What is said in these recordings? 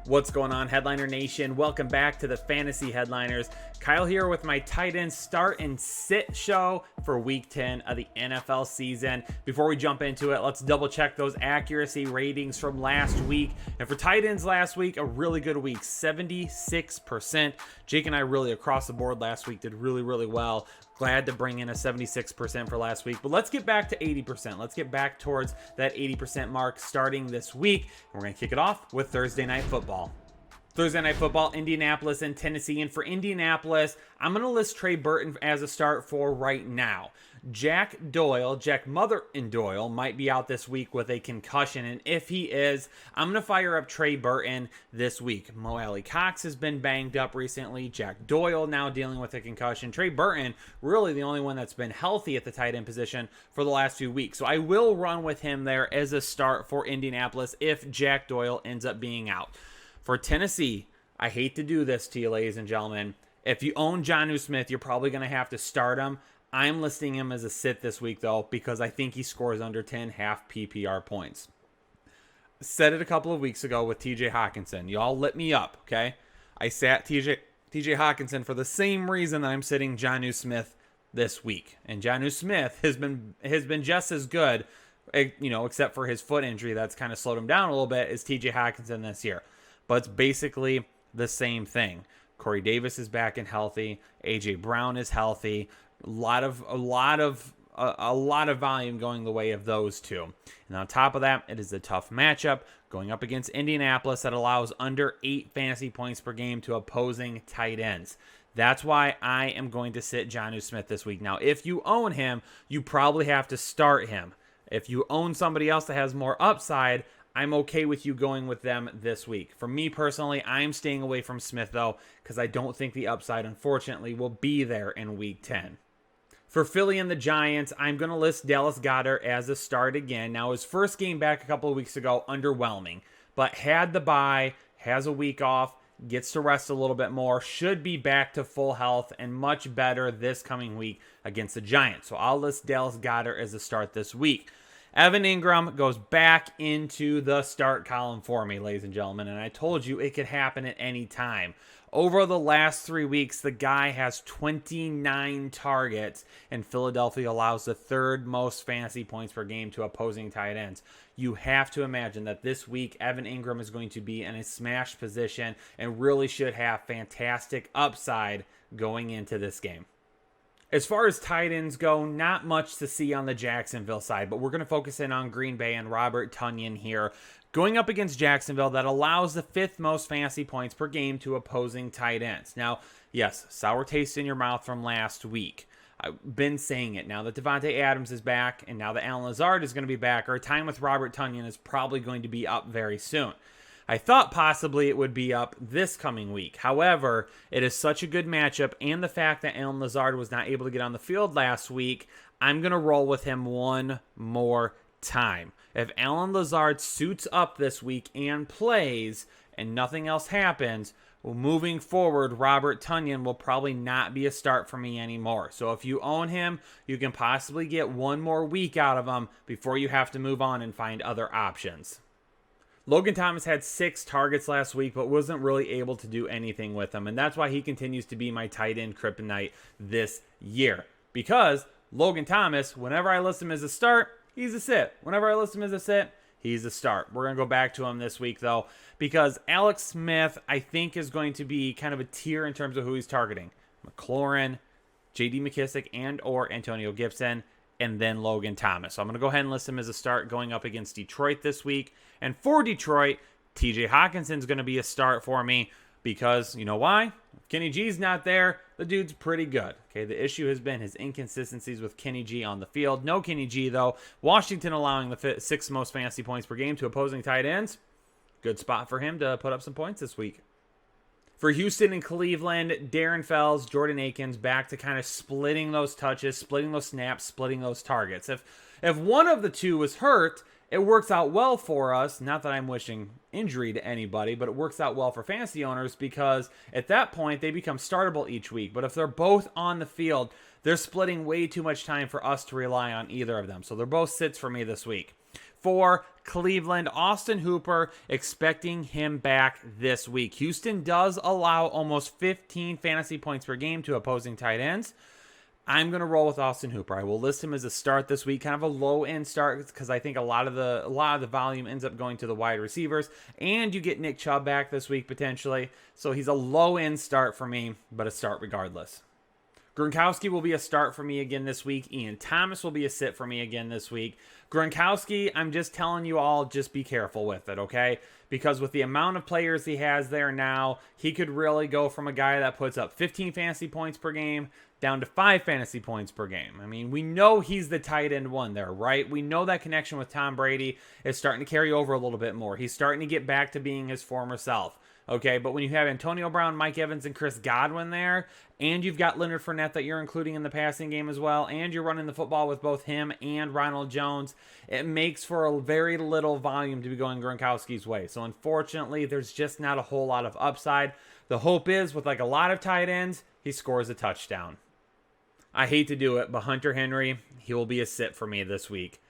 What's going on, Headliner Nation? Welcome back to the Fantasy Headliners. Kyle here with my tight end start and sit show for week 10 of the NFL season. Before we jump into it, let's double check those accuracy ratings from last week. And for tight ends last week, a really good week, 76%. Jake and I really across the board last week did really well. Glad to bring in a 76% for last week, but let's get back to 80%. Let's get back towards that 80% mark starting this week. We're going to kick it off with Thursday Night Football. Thursday Night Football, Indianapolis and Tennessee. And for Indianapolis, I'm going to list Trey Burton as a start for right now. Jack Mother and Doyle might be out this week with a concussion. And if he is, I'm going to fire up Trey Burton this week. Mo Alley Cox has been banged up recently. Jack Doyle now dealing with a concussion. Trey Burton, really the only one that's been healthy at the tight end position for the last few weeks. So I will run with him there as a start for Indianapolis if Jack Doyle ends up being out. For Tennessee, I hate to do this to you, ladies and gentlemen. If you own Jonnu Smith, you're probably going to have to start him. I'm listing him as a sit this week, though, because I think he scores under 10 half PPR points. Said it a couple of weeks ago with TJ Hawkinson. Y'all lit me up, okay? I sat TJ Hawkinson for the same reason that I'm sitting Jonnu Smith this week. And Jonnu Smith has been just as good, except for his foot injury that's kind of slowed him down a little bit, as TJ Hawkinson this year. But it's basically the same thing. Corey Davis is back and healthy. AJ Brown is healthy. A lot of volume going the way of those two. And on top of that, it is a tough matchup going up against Indianapolis that allows under 8 fantasy points per game to opposing tight ends. That's why I am going to sit Jonnu Smith this week. Now, if you own him, you probably have to start him. If you own somebody else that has more upside, I'm okay with you going with them this week. For me personally, I'm staying away from Smith, though, because I don't think the upside, unfortunately, will be there in week 10. For Philly and the Giants, I'm going to list Dallas Goedert as a start again. Now, his first game back a couple of weeks ago, underwhelming, but had the bye, has a week off, gets to rest a little bit more, should be back to full health and much better this coming week against the Giants. So I'll list Dallas Goedert as a start this week. Evan Ingram goes back into the start column for me, ladies and gentlemen, and I told you it could happen at any time. Over the last 3 weeks, the guy has 29 targets, and Philadelphia allows the third most fantasy points per game to opposing tight ends. You have to imagine that this week, Evan Ingram is going to be in a smash position and really should have fantastic upside going into this game. As far as tight ends go, not much to see on the Jacksonville side, but we're going to focus in on Green Bay and Robert Tonyan here. Going up against Jacksonville, that allows the 5th most fantasy points per game to opposing tight ends. Now, yes, sour taste in your mouth from last week. I've been saying it. Now that Devontae Adams is back, and now that Allen Lazard is going to be back, our time with Robert Tonyan is probably going to be up very soon. I thought possibly it would be up this coming week. However, it is such a good matchup, and the fact that Allen Lazard was not able to get on the field last week, I'm going to roll with him one more time. If Allen Lazard suits up this week and plays, and nothing else happens, well, moving forward, Robert Tonyan will probably not be a start for me anymore. So if you own him, you can possibly get one more week out of him before you have to move on and find other options. Logan Thomas had 6 targets last week, but wasn't really able to do anything with them. And that's why he continues to be my tight end kryptonite this year. Because Logan Thomas, whenever I list him as a start, he's a sit. Whenever I list him as a sit, he's a start. We're going to go back to him this week, though, because Alex Smith, I think, is going to be kind of a tier in terms of who he's targeting. McLaurin, J.D. McKissic, and or Antonio Gibson, and then Logan Thomas. So I'm going to go ahead and list him as a start going up against Detroit this week. And for Detroit, TJ Hawkinson's going to be a start for me because, you know why? If Kenny G's not there, the dude's pretty good. Okay, the issue has been his inconsistencies with Kenny G on the field. No Kenny G, though. Washington allowing the 6th most fantasy points per game to opposing tight ends. Good spot for him to put up some points this week. For Houston and Cleveland, Darren Fells, Jordan Akins back to kind of splitting those touches, splitting those snaps, splitting those targets. If one of the two was hurt, It works out well for us. Not that I'm wishing injury to anybody, but it works out well for fantasy owners because at that point they become startable each week. But if they're both on the field, they're splitting way too much time for us to rely on either of them. So they're both sits for me this week. For Cleveland, Austin Hooper, expecting him back this week. Houston does allow almost 15 fantasy points per game to opposing tight ends. I'm going to roll with Austin Hooper. I will list him as a start this week, kind of a low-end start because I think a lot of the volume ends up going to the wide receivers, and you get Nick Chubb back this week potentially. So he's a low-end start for me, but a start regardless. Gronkowski will be a start for me again this week. Ian Thomas will be a sit for me again this week. Gronkowski, I'm just telling you all, just be careful with it, okay? Because with the amount of players he has there now, he could really go from a guy that puts up 15 fantasy points per game down to 5 fantasy points per game. I mean, we know he's the tight end one there, right? We know that connection with Tom Brady is starting to carry over a little bit more. He's starting to get back to being his former self. Okay, but when you have Antonio Brown, Mike Evans, and Chris Godwin there, and you've got Leonard Fournette that you're including in the passing game as well, and you're running the football with both him and Ronald Jones, it makes for a very little volume to be going Gronkowski's way. So unfortunately, there's just not a whole lot of upside. The hope is, with like a lot of tight ends, he scores a touchdown. I hate to do it, but Hunter Henry, he will be a sit for me this week.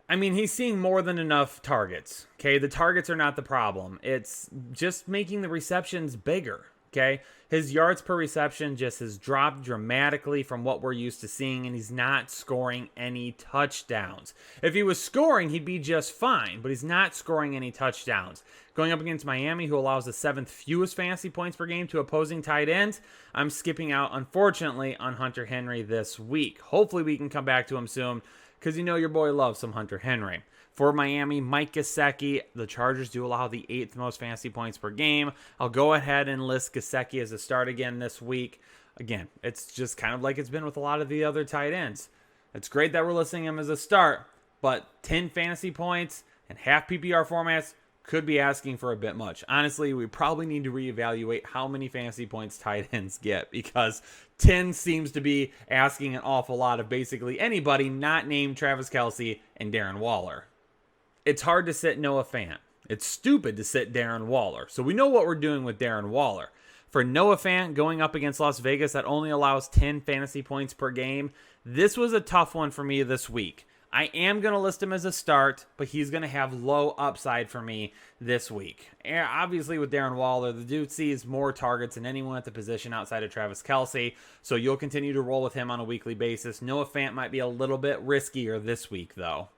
I mean, he's seeing more than enough targets, okay? The targets are not the problem. It's just making the receptions bigger, okay? His yards per reception just has dropped dramatically from what we're used to seeing, and he's not scoring any touchdowns. If he was scoring, he'd be just fine, but he's not scoring any touchdowns. Going up against Miami, who allows the 7th fewest fantasy points per game to opposing tight ends, I'm skipping out, unfortunately, on Hunter Henry this week. Hopefully we can come back to him soon, because you know your boy loves some Hunter Henry. For Miami, Mike Gesicki, the Chargers do allow the 8th most fantasy points per game. I'll go ahead and list Gesicki as a start again this week. Again, it's just kind of like it's been with a lot of the other tight ends. It's great that we're listing him as a start, but 10 fantasy points and half PPR formats could be asking for a bit much. Honestly, we probably need to reevaluate how many fantasy points tight ends get, because 10 seems to be asking an awful lot of basically anybody not named Travis Kelce and Darren Waller. It's hard to sit Noah Fant. It's stupid to sit Darren Waller. So we know what we're doing with Darren Waller. For Noah Fant going up against Las Vegas that only allows 10 fantasy points per game, this was a tough one for me this week. I am going to list him as a start, but he's going to have low upside for me this week. And obviously, with Darren Waller, the dude sees more targets than anyone at the position outside of Travis Kelce, so you'll continue to roll with him on a weekly basis. Noah Fant might be a little bit riskier this week, though.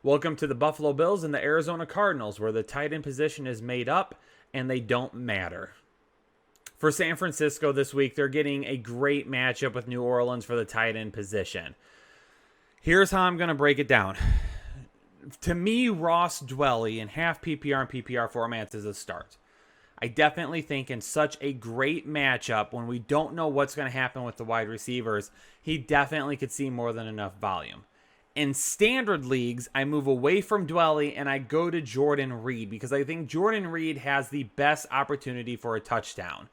Welcome to the Buffalo Bills and the Arizona Cardinals, where the tight end position is made up and they don't matter. For San Francisco this week, they're getting a great matchup with New Orleans for the tight end position. Here's how I'm going to break it down. To me, Ross Dwelly in half PPR and PPR formats is a start. I definitely think in such a great matchup, when we don't know what's going to happen with the wide receivers, he definitely could see more than enough volume. In standard leagues, I move away from Dwelly and I go to Jordan Reed, because I think Jordan Reed has the best opportunity for a touchdown.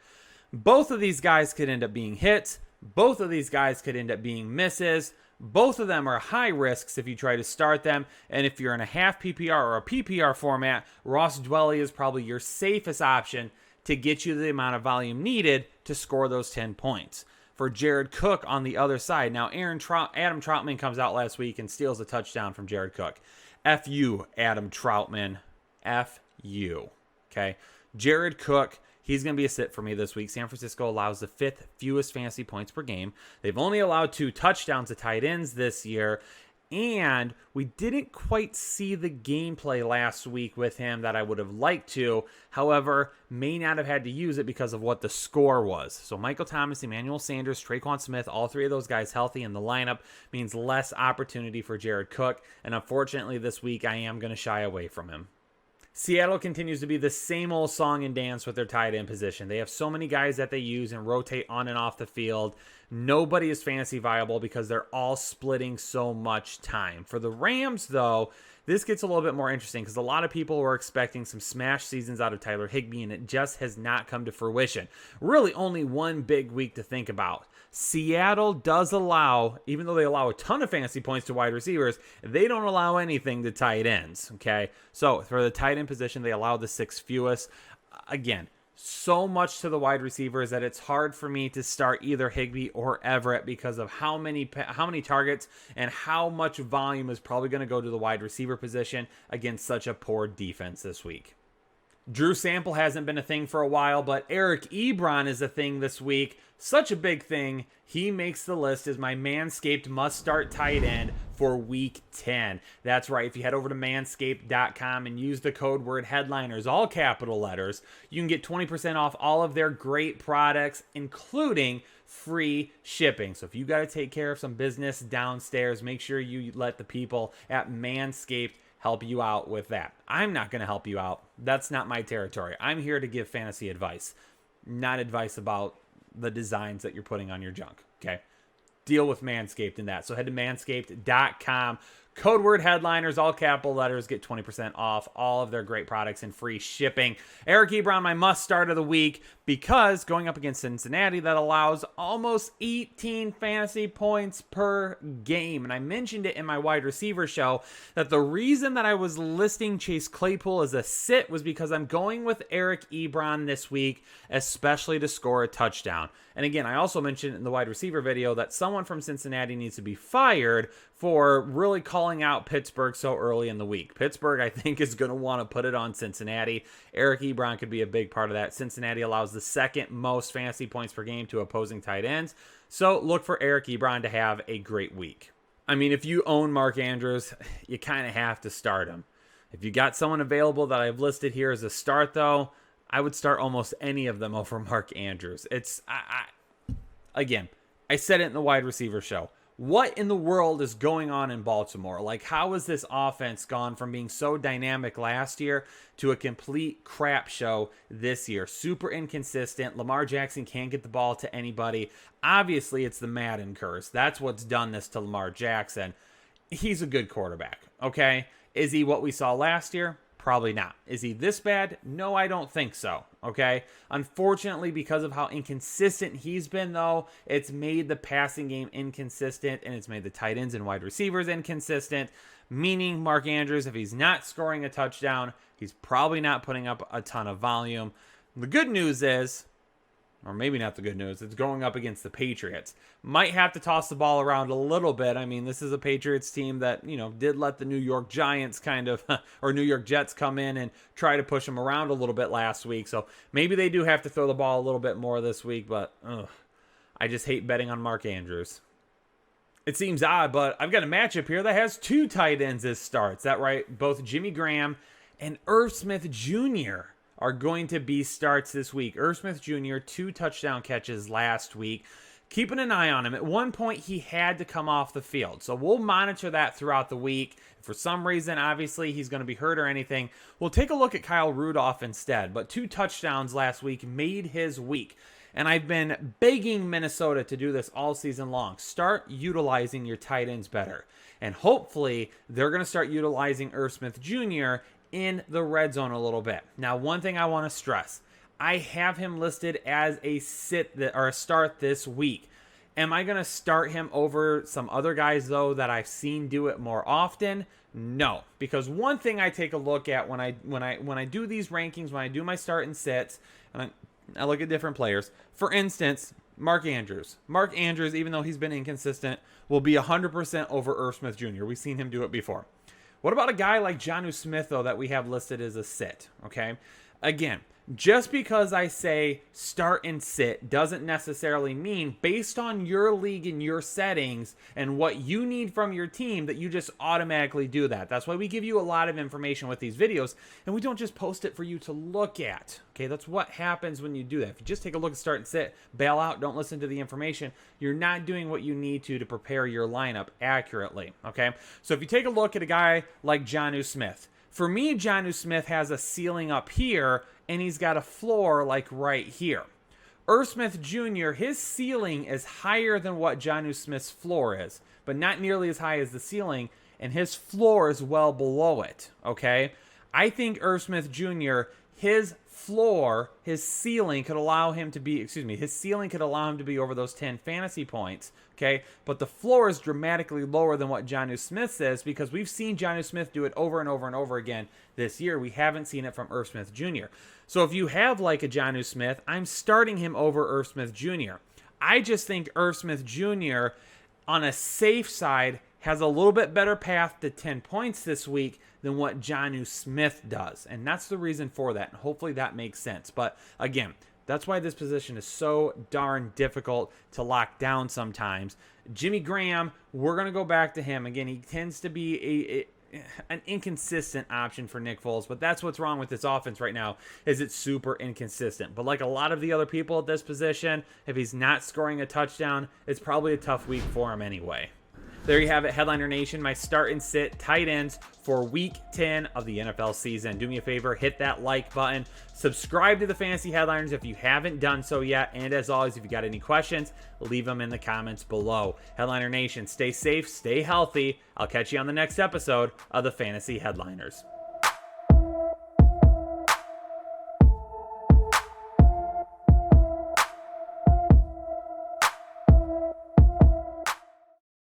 Both of these guys could end up being hits. Both of these guys could end up being misses. Both of them are high risks if you try to start them. And if you're in a half PPR or a PPR format, Ross Dwelly is probably your safest option to get you the amount of volume needed to score those 10 points. For Jared Cook on the other side, now Adam Troutman comes out last week and steals a touchdown from Jared Cook. F you, Adam Troutman. F you. Okay. Jared Cook, he's going to be a sit for me this week. San Francisco allows the 5th fewest fantasy points per game. They've only allowed 2 touchdowns to tight ends this year. And we didn't quite see the gameplay last week with him that I would have liked to. However, may not have had to use it because of what the score was. So Michael Thomas, Emmanuel Sanders, Traquan Smith, all 3 of those guys healthy in the lineup means less opportunity for Jared Cook. And unfortunately, this week I am going to shy away from him. Seattle continues to be the same old song and dance with their tight end position. They have so many guys that they use and rotate on and off the field. Nobody is fantasy viable because they're all splitting so much time. For the Rams, though, this gets a little bit more interesting because a lot of people were expecting some smash seasons out of Tyler Higbee, and it just has not come to fruition. Really only one big week to think about. Seattle does allow, even though they allow a ton of fantasy points to wide receivers, they don't allow anything to tight ends, okay? So for the tight end position, they allow the 6th fewest. Again, so much to the wide receivers that it's hard for me to start either Higbee or Everett because of how many targets and how much volume is probably going to go to the wide receiver position against such a poor defense this week. Drew Sample hasn't been a thing for a while, but Eric Ebron is a thing this week. Such a big thing. He makes the list as my Manscaped must-start tight end for Week 10. That's right. If you head over to manscaped.com and use the code word headliners, all capital letters, you can get 20% off all of their great products, including free shipping. So if you got to take care of some business downstairs, make sure you let the people at Manscaped help you out with that. I'm not going to help you out. That's not my territory. I'm here to give fantasy advice, not advice about the designs that you're putting on your junk, okay? Deal with Manscaped in that. So head to manscaped.com. Code word headliners, all capital letters, get 20% off all of their great products and free shipping. Eric Ebron, my must start of the week, because going up against Cincinnati, that allows almost 18 fantasy points per game. And I mentioned it in my wide receiver show that the reason that I was listing Chase Claypool as a sit was because I'm going with Eric Ebron this week, especially to score a touchdown. And again, I also mentioned in the wide receiver video that someone from Cincinnati needs to be fired for really calling out Pittsburgh so early in the week. Pittsburgh, I think, is going to want to put it on Cincinnati. Eric Ebron could be a big part of that. Cincinnati allows the 2nd most fantasy points per game to opposing tight ends. So look for Eric Ebron to have a great week. I mean, if you own Mark Andrews, you kind of have to start him. If you got someone available that I've listed here as a start, though, I would start almost any of them over Mark Andrews. Again, I said it in the wide receiver show. What in the world is going on in Baltimore? Like, how has this offense gone from being so dynamic last year to a complete crap show this year? Super inconsistent. Lamar Jackson can't get the ball to anybody. Obviously, it's the Madden curse. That's what's done this to Lamar Jackson. He's a good quarterback, okay? Is he what we saw last year? Probably not. Is he this bad? No, I don't think so. Okay. Unfortunately, because of how inconsistent he's been, though, it's made the passing game inconsistent, and it's made the tight ends and wide receivers inconsistent. Meaning, Mark Andrews, if he's not scoring a touchdown, he's probably not putting up a ton of volume. The good news is, or maybe not the good news, it's going up against the Patriots. Might have to toss the ball around a little bit. I mean, this is a Patriots team that, did let the New York Giants or New York Jets come in and try to push them around a little bit last week. So maybe they do have to throw the ball a little bit more this week, but I just hate betting on Mark Andrews. It seems odd, but I've got a matchup here that has 2 tight ends as starts. That right? Both Jimmy Graham and Irv Smith Jr. are going to be starts this week. Irv Smith Jr., 2 touchdown catches last week. Keeping an eye on him. At one point, he had to come off the field. So we'll monitor that throughout the week. If for some reason, obviously, he's going to be hurt or anything, we'll take a look at Kyle Rudolph instead. But 2 touchdowns last week made his week. And I've been begging Minnesota to do this all season long. Start utilizing your tight ends better. And hopefully, they're going to start utilizing Irv Smith Jr. in the red zone a little bit. Now, one thing I want to stress, I have him listed as a start this week. Am I going to start him over some other guys, though, that I've seen do it more often? No, because one thing I take a look at when I do these rankings, when I do my start and sits, and I look at different players. For instance, Mark Andrews. Mark Andrews, even though he's been inconsistent, will be 100% over Irv Smith Jr. We've seen him do it before. What about a guy like Jonnu Smith, though, that we have listed as a sit, okay? Again, just because I say start and sit doesn't necessarily mean, based on your league and your settings and what you need from your team, that you just automatically do that. That's why we give you a lot of information with these videos, and we don't just post it for you to look at. Okay, that's what happens when you do that. If you just take a look at start and sit, bail out, don't listen to the information, you're not doing what you need to prepare your lineup accurately. Okay, so if you take a look at a guy like Jonnu Smith, for me, Jonnu Smith has a ceiling up here, and he's got a floor like right here. Irv Smith Jr., his ceiling is higher than what Jonnu Smith's floor is, but not nearly as high as the ceiling, and his floor is well below it, okay? I think Irv Smith Jr., his floor, his ceiling could allow him to be, his ceiling could allow him to be over those 10 fantasy points, okay? But the floor is dramatically lower than what Jonnu Smith is, because we've seen Jonnu Smith do it over and over and over again this year. We haven't seen it from Irv Smith Jr. So if you have like a Jonnu Smith, I'm starting him over Irv Smith Jr. I just think Irv Smith Jr. on a safe side has a little bit better path to 10 points this week than what Jonnu Smith does. And that's the reason for that. And hopefully that makes sense. But again, that's why this position is so darn difficult to lock down sometimes. Jimmy Graham, we're going to go back to him. Again, he tends to be an inconsistent option for Nick Foles, but that's what's wrong with this offense right now, is it's super inconsistent. But like a lot of the other people at this position, if he's not scoring a touchdown, it's probably a tough week for him anyway. There you have it, Headliner Nation, my start and sit tight ends for week 10 of the NFL season. Do me a favor, hit that like button, subscribe to the Fantasy Headliners if you haven't done so yet, and as always, if you got any questions, leave them in the comments below. Headliner Nation, stay safe, stay healthy. I'll catch you on the next episode of the Fantasy Headliners.